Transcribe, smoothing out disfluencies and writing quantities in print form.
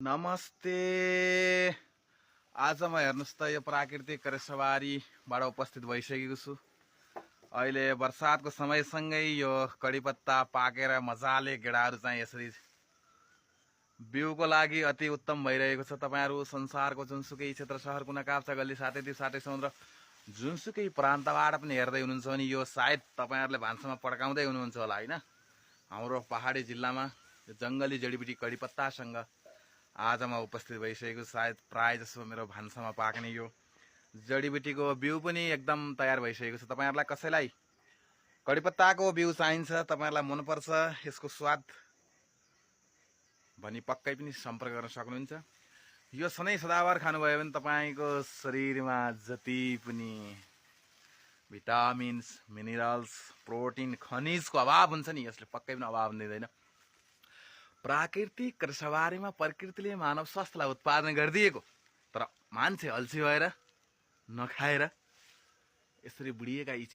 नमस्ते। आज म हेर्नुस् त यो प्राकृतिक सवारीबाट उपस्थित भइसकेको छु। अहिले बर्सातको समयसँगै यो कडिपत्ता पाकेर मजाले गेडाहरू चाहिँ यसरी बिउको लागि अति उत्तम भइरहेको छ। तपाईहरु संसारको जुनसुकै क्षेत्र, शहर, कुना काप्चा गल्ली, साथै द्वीप, साथै समुद्र, जुनसुकै प्रान्तबाट पनि हेर्दै हुनुहुन्छ भने यो सायद तपाईहरुले भान्सामा पड्काउँदै हुनुहुन्छ होला हैन। हाम्रो पहाडी जिल्लामा जंगली जडीबुटी कडिपत्तासँग आज म उपस्थित भइसकेको। सायद प्राय जसो मेरो भान्सामा पाक्ने यो जडीबुटीको बिउ पनि एकदम तयार भइसकेको छ। तपाईहरुलाई कसैलाई कडिपत्ताको बिउ चाहिन्छ, तपाईहरुलाई मन पर्छ, यसको स्वाद भनी पक्कै पनि सम्पर्क गर्न सक्नुहुन्छ। यो सधैँ सदाबार खानुभयो भने तपाईको शरीरमा जति पनि भिटामिन्स, मिनरल्स, प्रोटिन, खनिजको अभाव हुन्छ नि, यसले पक्कै पनि अभाव दिँदैन। प्राकृतिक कृषिबारीमा प्रकृतिले मानव स्वास्थ्यलाई उत्पादन गरिदिएको, तर मान्छे अल्छी भएर नखाएर यसरी बुढिएका